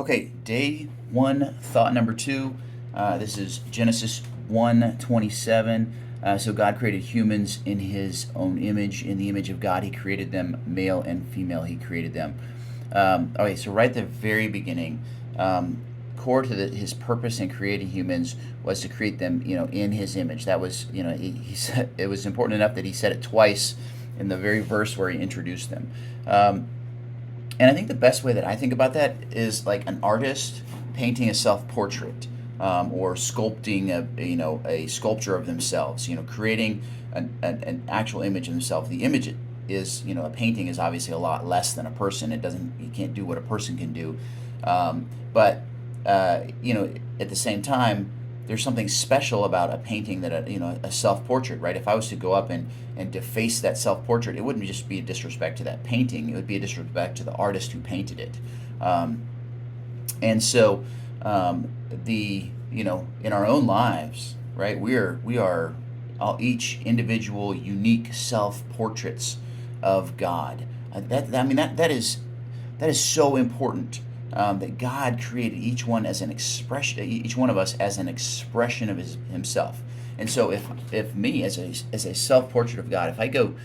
Okay, day one, thought number two. This is Genesis 1:27. So God created humans in his own image. In the image of God, he created them, male and female, he created them. Okay, so right at the very beginning, core to his purpose in creating humans was to create them, in his image. That was, he said it was important enough that he said it twice in the very verse where he introduced them. And I think the best way that I think about that is like an artist painting a self-portrait, or sculpting a sculpture of themselves. Creating an actual image of themselves. The image is, a painting is obviously a lot less than a person. You can't do what a person can do, but at the same time, there's something special about a painting that a self-portrait, right? If I was to go up and deface that self-portrait, it wouldn't just be a disrespect to that painting, it would be a disrespect to the artist who painted it. And so, in our own lives, right, we are all, each individual unique self-portraits of God. That is so important, that God created each one as an expression, each one of us as an expression of Himself. And so, if me as a self portrait of God, if I go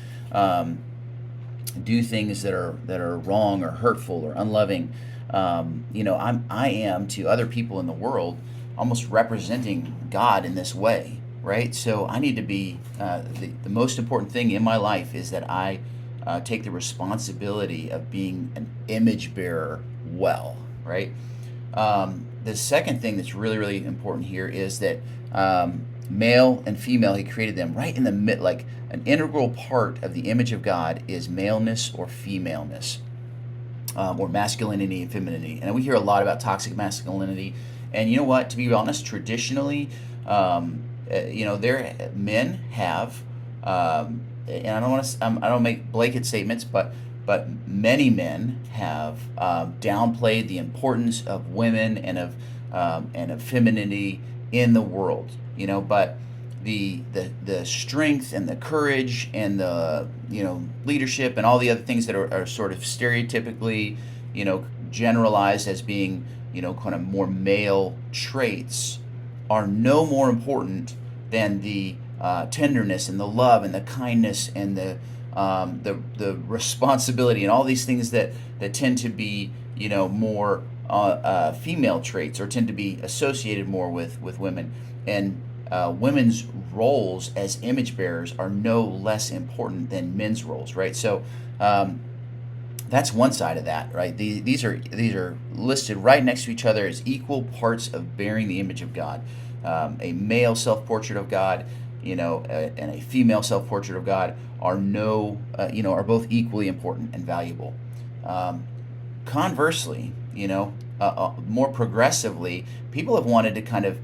do things that are wrong or hurtful or unloving, I am to other people in the world almost representing God in this way, right? So I need to be the most important thing in my life is that I take the responsibility of being an image bearer well, right? The second thing that's really, really important here is that male and female, he created them right in the mid, like an integral part of the image of God is maleness or femaleness, or masculinity and femininity. And we hear a lot about toxic masculinity. And you know what? To be honest, traditionally, there men have, and I don't make blanket statements, but many men have downplayed the importance of women and of femininity in the world. But the strength and the courage and the leadership and all the other things that are sort of stereotypically generalized as being kind of more male traits are no more important than the tenderness and the love and the kindness and the responsibility and all these things that tend to be more female traits or tend to be associated more with women. And women's roles as image bearers are no less important than men's roles, right? So that's one side of that, right? These are listed right next to each other as equal parts of bearing the image of God. A male self-portrait of God, and a female self-portrait of God are are both equally important and valuable. Conversely, more progressively, people have wanted to kind of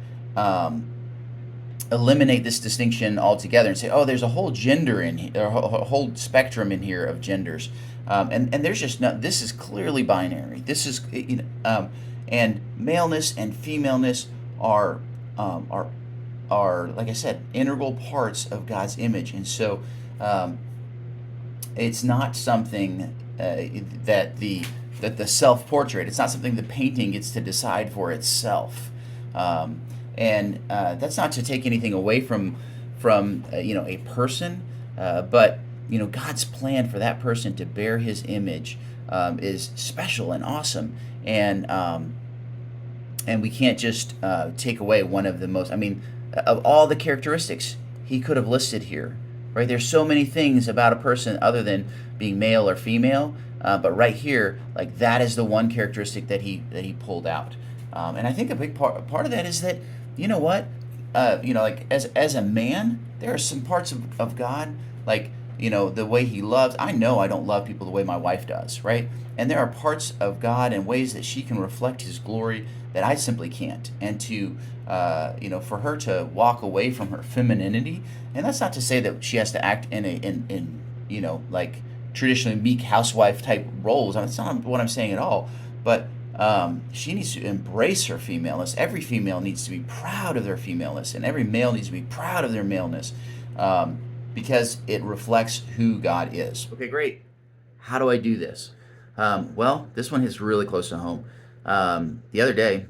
eliminate this distinction altogether and say, oh, there's a whole gender in here, or a whole spectrum in here of genders, and there's just not. This is clearly binary. This is and maleness and femaleness are like I said, integral parts of God's image, and so it's not something that the self portrait. It's not something the painting gets to decide for itself. And that's not to take anything away from a person, but God's plan for that person to bear His image is special and awesome, and we can't just take away one of the most. I mean, of all the characteristics He could have listed here, right? There's so many things about a person other than being male or female, but right here, like that is the one characteristic that he pulled out. And I think a big part of that is that like as a man, there are some parts of God, like the way He loves. I know I don't love people the way my wife does, right? And there are parts of God and ways that she can reflect His glory that I simply can't. And to for her to walk away from her femininity, and that's not to say that she has to act in like traditionally meek housewife type roles. I mean, that's not what I'm saying at all. But she needs to embrace her femaleness. Every female needs to be proud of their femaleness, and every male needs to be proud of their maleness, because it reflects who God is. Okay, great. How do I do this? Well, this one hits really close to home. The other day,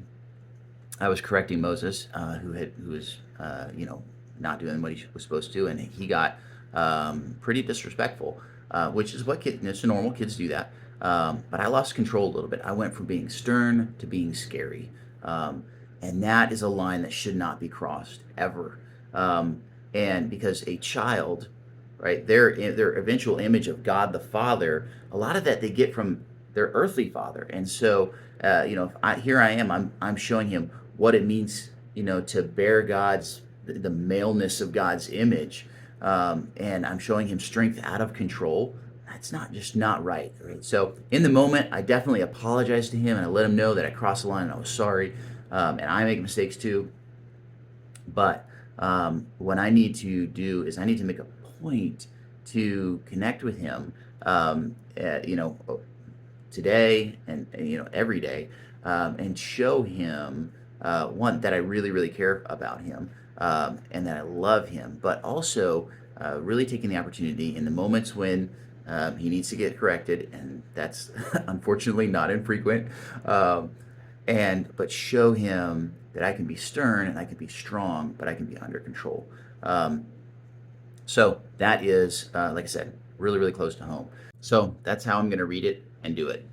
I was correcting Moses, who was not doing what he was supposed to, and he got pretty disrespectful, which is what it's normal. Kids do that. But I lost control a little bit. I went from being stern to being scary, and that is a line that should not be crossed ever. And because a child, right, their eventual image of God the Father, a lot of that they get from their earthly father, and so here I am. I'm showing him what it means, to bear the maleness of God's image, and I'm showing him strength out of control. That's not right. Right. So in the moment, I definitely apologized to him and I let him know that I crossed the line and I was sorry, and I make mistakes too. But what I need to do is I need to make a point to connect with him, today and every day, and show him, one, that I really really care about him, and that I love him, but also really taking the opportunity in the moments when he needs to get corrected, and that's unfortunately not infrequent, and but show him that I can be stern and I can be strong, but I can be under control. So that is, like I said, really really close to home. So that's how I'm going to read it and do it.